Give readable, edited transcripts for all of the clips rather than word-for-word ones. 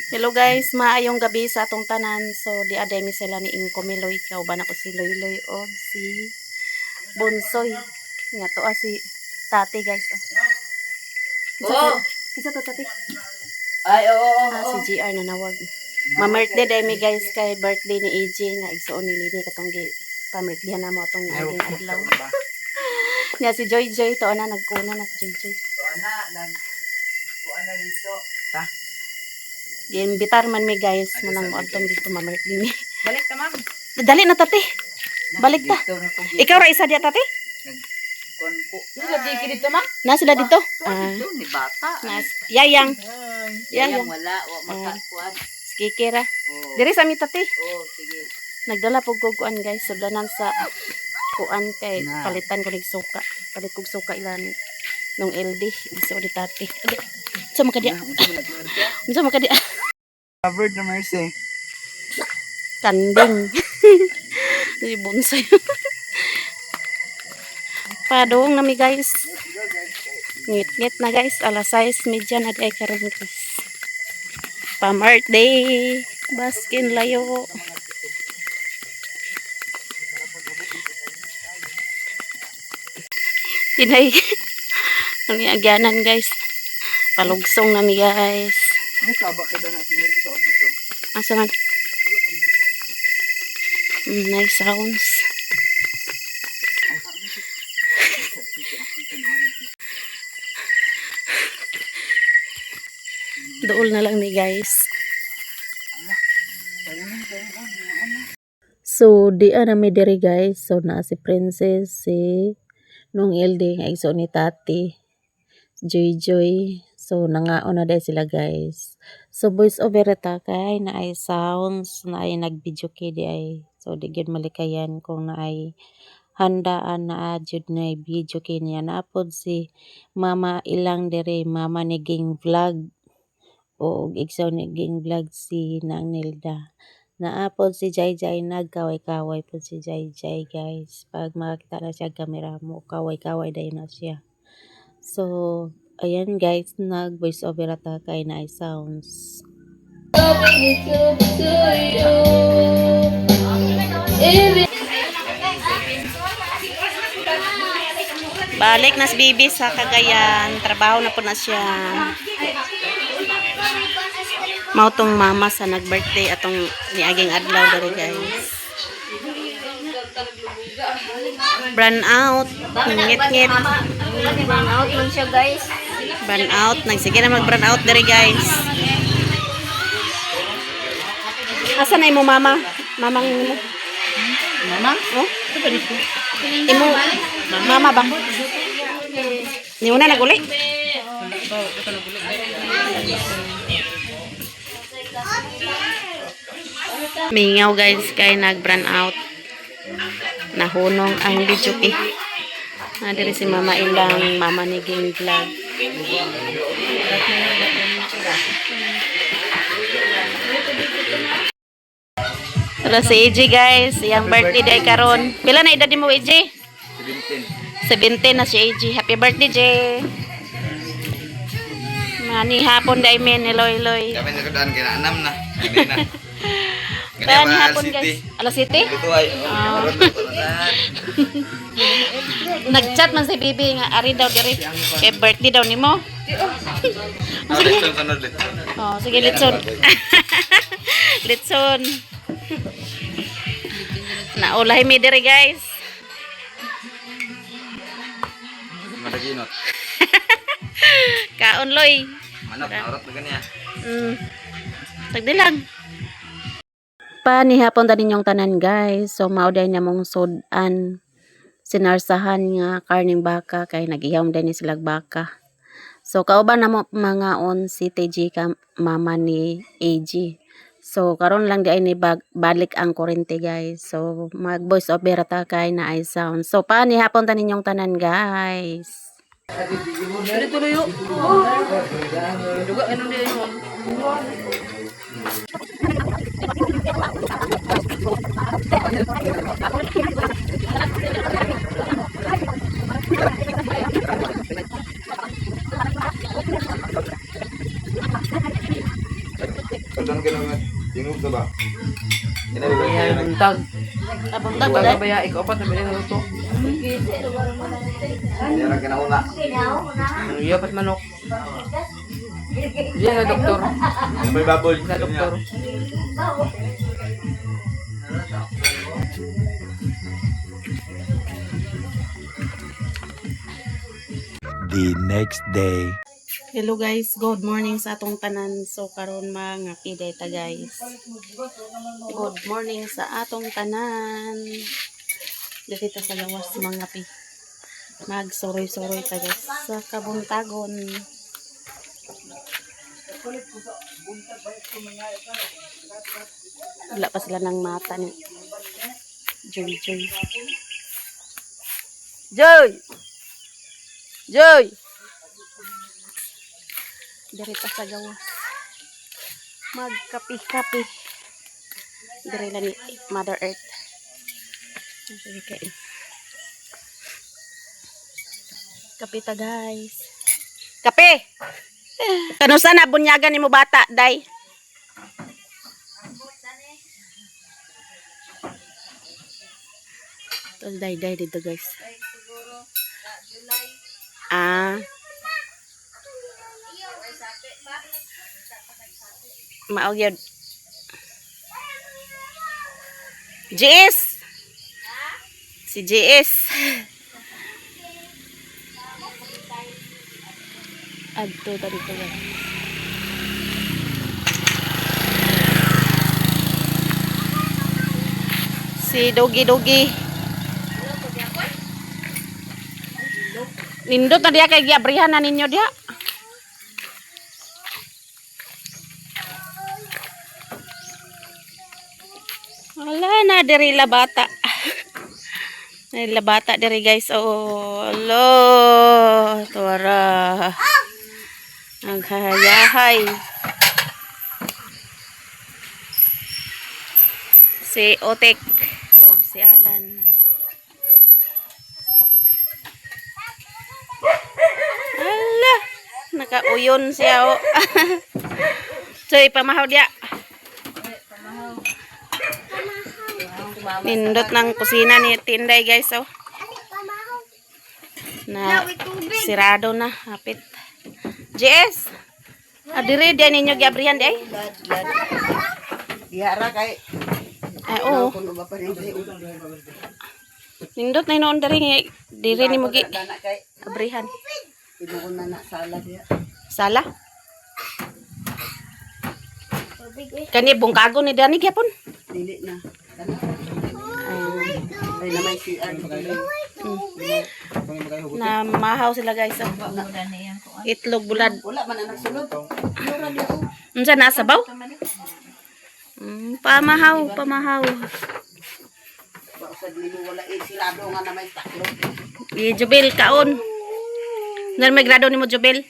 Hello guys, maayong gabi sa atong tanan. So di aday mi sila ni Inko Miloy, kauban ako si Loyloy o si Bonsoy. Nga to si Tati guys. Oh. Kisa to Tati? Ay, oo. Si GR na nawag. Ma-birthday day mi guys kay birthday ni AJ nga igsuon ni Lini katong gi pa-birthday na mo atong niaging adlaw. Nga si Joy Joy to na nagkuna na si Joy Joy. Kuana dito. Ta. Giimbitar man mi guys mo nang atong dito ma-birthday ni. Balik ta, ma'am. Dali na Tati. Balik ta. Ikaw ra isa dia Tati? Kon ko. Sila dito, ma'am. Na sila dito? Dito ni bata. Yayang. Yayang wala o makakuan. Kikira. Oh. Diri sa mi Tati. Oh, sige. Nagdala po ko kuan guys. Sudanan sa kuan kay Na. palitan ko nig suka. Palit kog suka ilan nung LD. Iso di Tati. Unsa man kadiya? Unsa man kadiya? Covered na mercy. Kanding. Di bonsai. Padong nami guys. Ngit-ngit na guys. Alas 6:30 na di karon guys. Pa-birthday. Baskin layo. Inay. Ang agyanan guys. Palugsong nami guys. Nasaba ka na natin dito sa ubos ko. Asa man? Nice sounds. Dool na lang ni guys. So, di na mi diri guys. So, na si Princess, si nung LD, nga iso ni Tati, Joy Joy. So, nangaon na dahil sila guys. So, voice over ta kay na ay sounds, na ay nag-video kay di ay. So, di gyud malikayan kung na ay handaan na adjud na ay video kay niya. Naapod si Mama ilang diri, Mama niging vlog. O igsaw niging vlog si Nang Nilda. Naapod si Jai Jai nagkaway-kaway po si Jai Jai guys. Pag makakita na siya kamera mo, kaway-kaway dahil na siya. So, ayan guys, nag voice over ata kay na ay sounds. Balik na si Bibi sa Cagayan. Trabaho na po na siya. Mautong mama sa nag-birthday atong niaging adlaw dali guys. Burn out. Ngit-ngit. Burn out man siya guys. Burn out. Nagsige na mag-burn out dali guys. Asa na imo mama? Mamang imo? Mama? Oh? Imo mama ba? Ni una naguli? Mingaw guys kay nag-burn out. Nahunong ang video eh. Diri si mama ilang mama niging vlog. Tara si AJ guys, iyang birthday day karon. Pila na edad mo AJ? 17 na si AJ. Happy birthday J. Mani hapon day men ni Loy Loy. Kami nakadaan kina 6 na. Kami na. Kani hapon guys. Alas 7? Ito ay. Nag-chat man si Bibi nga ari daw diri. Kay birthday daw nimo. Sige. Sunod din. Oh, sige litson. Litson. Naulay mi diri guys. Madaginot. Kaon Loy. Manok aurat na ganiya. Tagdi lang. Panihapon ta ninyong tanan guys. So mauday na mong sudan sinarsahan nga karning baka kay nagiham din ni silag baka. So kauban na mo mga on si TJ ka mama ni AG. So karon lang di ay ni balik ang kurente guys. So mag voice over ta kay na ay sound. So panihapon ta ninyong tanan guys. Tuloy yo. Duga ano din mo? Budan ka naman. Tingog ka ba? Kaya buntag. Abuntag Buntag ba? ba ya? Ikaw pa tabi na luto. Yan ang kinauna. Iya pat manok. Diyan na doktor. Ano ba yung baboy? Na doktor. The next day. Hello guys, good morning sa atong tanan. So karon mga kiday ta guys. Good morning sa atong tanan. Dito ta sa lawas mga pi. Magsoroy-soroy ta guys sa kabuntagon. Wala pa sila ng mata ni Joy. Joy! Joy! Dirita sa gawas. Magkapi-kapi. Dire lang ni Mother Earth. Sige kain. Kapi ta guys. Kape! Kano sana bunyagan ni mo bata, day? Day dito guys. Ah. Mao gyud. JS. Si JS. Adto ta dito guys. Si Dogi. Nindot na diya kay giabrihan na ninyo diya. Wala na diri la bata. La bata diri guys. Oh, lo, tuara. Ang hayahay. Si Otek o si Alan. Ala, nakauyon siya o. Soy, pamahaw dia. Nindot ng kusina ni Tinday guys oh. Na sirado na, hapit. JS. Adire dia ninyo giabrihan day. Dihara kay Ay oo. kuno ba pa rin Nindot na inoon diri ni mo gi dana kay abrihan. tinuon na na sala diya. Sala? Kani bungkago ni Dani gyapon. Dili na. Ay na may CR dili. Na mahaw sila guys. Oh. Itlog bulad. Wala man anak sulod. Mura diya ko. Unsa na sabaw? Pamahaw. Ba usad nimo wala sirado nga na may taklo. Jubel kaon. Nan may grado nimo Jubel?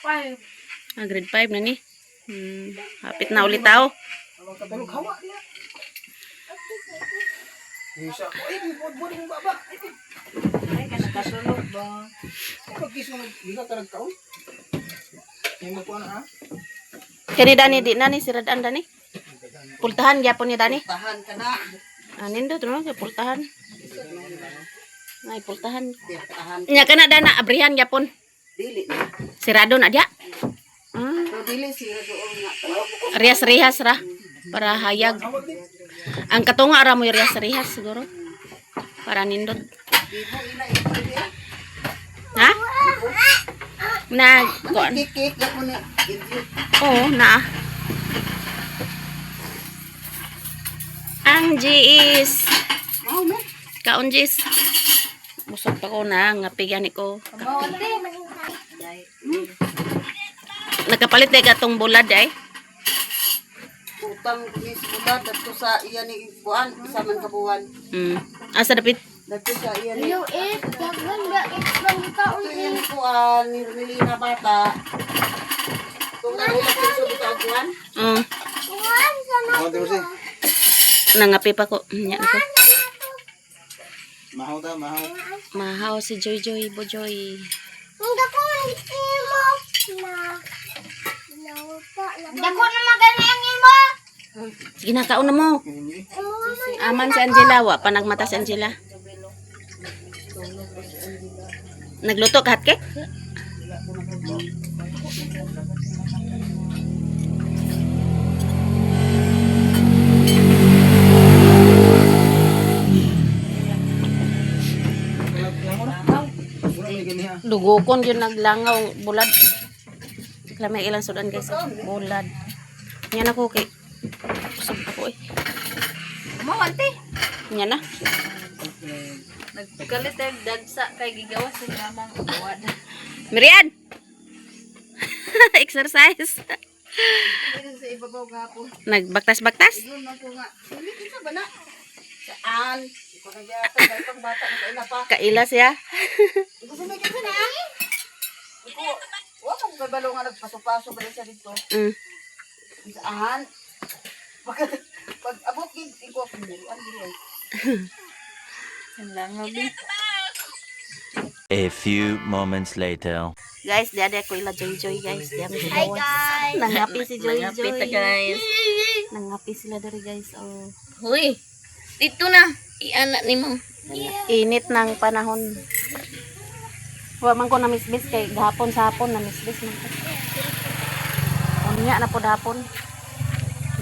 5. Grade 5 na ni. Hapit na ulit tao. Katulog hawa diya. Isa ko ay buod mo baba. Ay kana kasulog ba. Pag kiso nag ka nagkaon. Yung ko na ha. Kani Dani di na ni siradan Dani. Pultahan gyapon ni Dani. Tahan ka na. Nindot no kay pultahan. Ay pultahan. Tahan. Nya kana dana abrihan gyapon. Dili na. Sirado na dia. So dili siya doon nga. Rihas-rihas ra para hayag. Ang katunga ra mo rihas-rihas siguro. Para nindot. Di mo ila ito. Ha? Na kuan. Kikik na ko ni. Oo, na. Ang Gis. Mau man. Kaon Gis. Busog pa ko na ngapigyan ko. Nakapalit day katong bulad ay. Utang ni bulan dadto sa iya ni kuan sa man kabuwan. Asa dapit? Dadto sa iya ni. Dagan ba itbang kaon Ito iya ni kuan ni Melina bata. Kung ano yung piso dito ang kuan. Kuan sana. Nangapi pa ko. Nya ako. Mahaw. Mahaw si Joy Bojoy. Hindi ko imo na. Dako na magana ang imo. Sige na, kauna mo. Aman si Angela, wa pa nagmata si Angela. Nagluto ka hotcake? Mura may ganiha. Dugokon yun naglangaw bulad. Sikla may ilang sudan guys. Bulad. Yan ako kay. Kusog ako eh. Mawante. Yan na. Nagkalit dagsa kay gigawas sa gamang uwad. Miriam! Exercise. Dito sa ibabaw gapon. Nagbaktas-baktas? Yun ako nga. Hindi kita ba na? Saan? Iko na gyapon kay pang bata na kaila pa. Kaila siya. Gusto mo kita na? Iko. Wa mo kay balo nga nagpaso-paso ba sa dito. Saan? Pag abot gid iko pinduan diri. Lang abi. A few moments later. Guys, di ada ko ila Joy guys. Di ami Hi guys. Nangapi si Joy. Nangapit ta guys. Nangapi sila dari guys. Oh. Hoy. Dito na. Iana nimo. Init ng panahon. Wa man ko na misbis kay gahapon sa hapon na misbis man ko. Unya na pod hapon.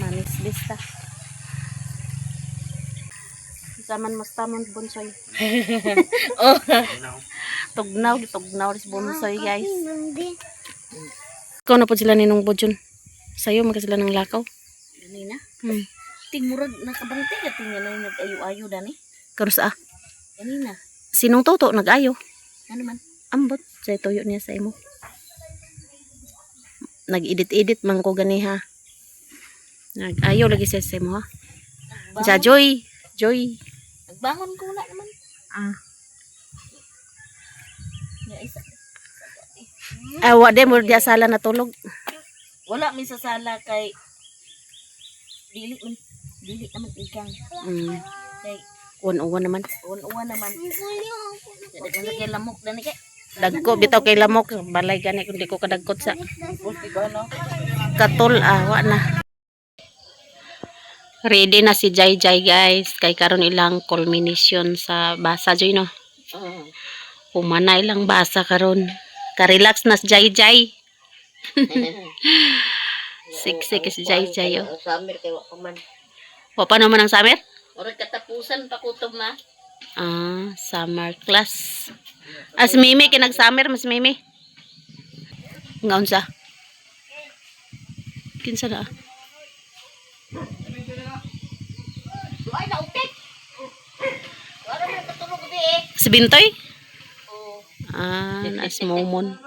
Na misbis ta. Zaman mastamon bonsoy. Oh. Tugnaw ris bonsoy guys. Ikaw na po sila ninong bodyon. Sayo magka sila ng lakaw. Ganina. Hmm. Tingmurag nakabangti ka tingnan na nag-ayo-ayo dani. Karos Ganina. sinong toto nag-ayo. Ano man? Ambot sa tuyo niya sa imo. Nag-edit man ko ganiha. Nag-ayo lagi sa imo ha. Sa Joy. Nagbangon ko na naman. Ya isa. Wa de mo dia sala natulog. Wala mi sa sala kay dili naman ikang kay Uwan naman. uwan naman. Dagan na kay lamok dani kay. Dagko bitaw kay lamok balay gani kundi ko kadagkot sa Pulti ko no. katul wa na. Ready na si Jai guys kay karon ilang culmination sa basa Joy no. Humanay lang basa karon. Ka-relax na si Jai. Siksik si Jai oh. Summer kay wa pa man. Wa pa naman ang summer? Ora katapusan pa kutob na. Summer class. As Mimi kinag-summer mas Mimi. Ngaon sa? Kinsa na? Ay na utik. Wala na katulog di eh. Si Bintoy? Oh. Nas momon.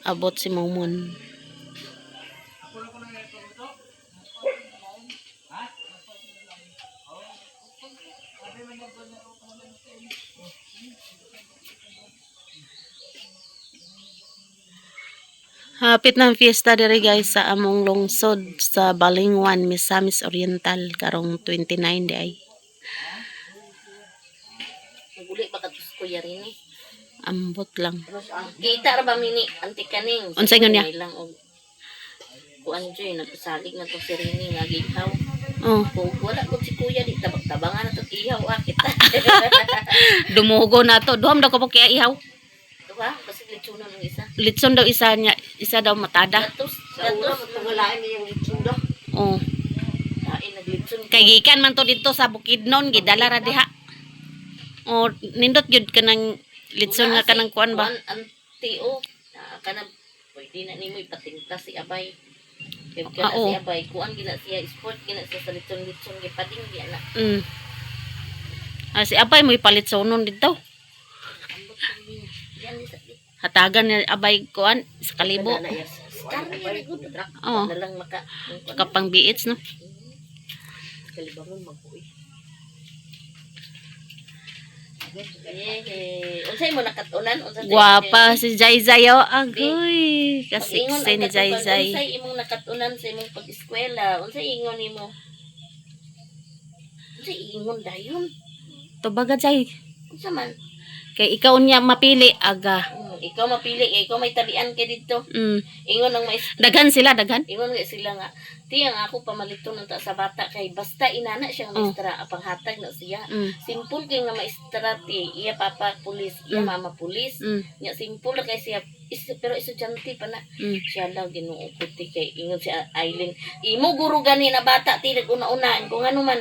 Abot si momon. Hapit ng fiesta diri guys sa among lungsod sa Balingwan, Misamis Oriental karong 29 di ay. Naguli ba katus ko yari ni? Ambot lang. Kita ra ba mini anti kaning. Unsay ngon niya? Lang og kuan joy nagsalig na to si Rini nga gihaw. Oh, Kung wala ko si kuya di tabak-tabangan na to ihaw kita. dumugo na to. Duham daw ko po kaya ihaw. Diba? Kasi litsunan ng isa. Litson daw isa niya, isa daw matada. Gatos matungalain niya yung litsun daw. Oh. Kain naglitsun. Kay gikan man to dito sa Bukidnon, gidala ra diha. Oh, nindot gyud kanang litson nga kanang kuan ba? Anti o. Kanang pwede na nimo ipatingta si Abay. Kaya Oo. si Abay, kuan gina siya sport gina siya sa litsun gipading di na. Si Abay mo ipalit sonon dito. Ambot ko din. Yan ni sa Hatagan ni Abay kuan sa kalibo. Karne na gud. Oo. Na lang maka Kapang biits no. kalibangon magpuy. Unsay mo nakatunan? Unsay Guwapa si Jai oh. Agoy. Kasiksi ni Jai. Unsay imong nakatunan sa imong pag-eskwela? Unsay ingon nimo? Unsay ingon dayon? Tubaga Jai. Unsa man? Kay ikaw niya mapili aga. ikaw mapili, ikaw may tabian kay dito. Ingon ang maestra. Daghan sila, daghan. Ingon nga sila nga, tiyang ako pamalito ng ta sa bata kay basta inana siyang maestra, apang hatag na siya. Simple kay nga maestra ti, iya papa pulis, iya mama pulis. Nya simple kay siya pero estudyante pa na. Siya lang Ginoo puti kay ingon si Aileen. Imo guro gani na bata ti una-una kung ano man.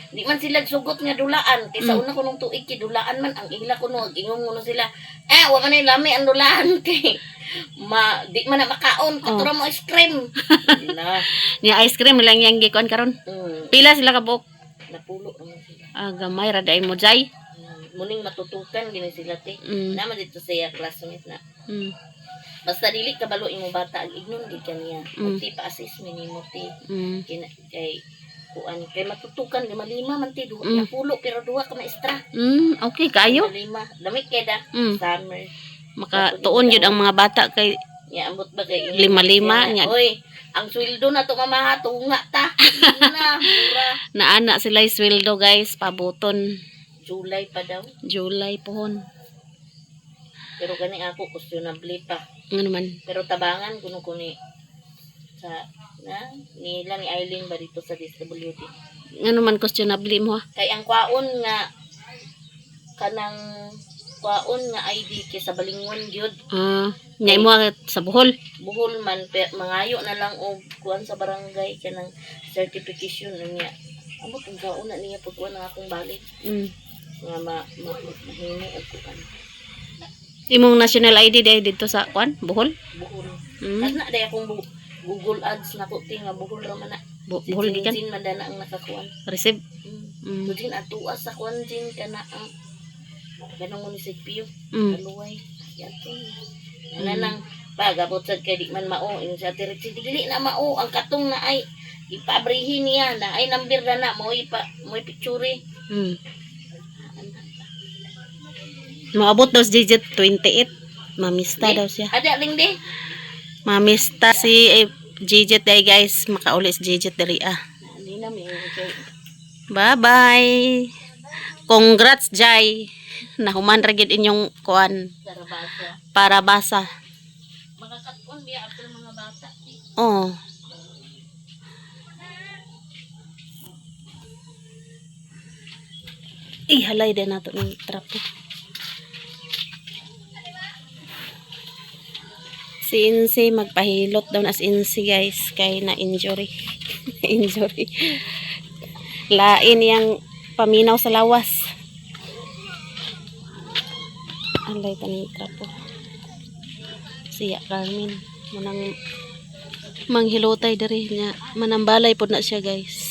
Di man sila sugot nga dulaan kaysa una ko nung tuig kay dulaan man ang ila ko no ingon mo sila wa man lami ang dulaan kay di man na makaon katura mo ice cream na Nya ice cream lang yang gikuan karon. Pila sila ka buok? napulo naman sila Gamay ra day mo jay. muning matutukan gini sila te naman dito sa classmate na Mm. basta dili kabalo imong bata ag ignon di kaniya ti pa assist minimo ti Mm. kay kuan kay matutukan 5 man ti duha napulo pero duha ka maestra Okay kayo. 5 dami kay da summer Makatuon yun ang mga bata kay ya ambot ba kay 5-5 nya. oy ang sweldo na to mamaha tunga ta na mura Naana sila sweldo guys, pabuton. July pa daw July pohon. pero gani ako questionable pa Ano man. pero tabangan kuno kuni sa nila ni Eileen ba dito sa DSWD Ano man questionable mo ha. kay ang kwaon nga kanang kwaon nga ID kay sa Balingon gyud Nya mo sa Bohol. buhol man mangayo na lang og kuan sa barangay kanang certification niya amot ang kwaon na niya pagkuan ng akong balik nga mahimo og kuan Imong national ID day dito sa kwan, Bohol. buhol na day akong Google Ads na ko nga buhol ra man na Bohol gikan. sin madana ang nakakuan Receive. Kudin atuas sa kuan din kana ang ganong munisipyo kaluway yato nanang pagabot sad kay di man mao in sa tiritsi dili na mao ang katong na ay ipabrihin niya na ay number na mo picture Maabot daw si digit 28. Mamista daw siya. ada ring de Mamista si Gigit day guys. Makaulit si Gigit diri hindi na may kay Bye-bye. Congrats Jai. Nahuman ra gid inyong kuan sarabasa para basa. makakaton biya after mga bata Oh. Halay din nato ng trapo. Si Insi magpahilot daw na si Insi guys kay na injury. Injury. Lain yang paminaw sa lawas. Alay taning trapo. Siya Carmen manang manghilotay diri niya manambalay pud na siya guys.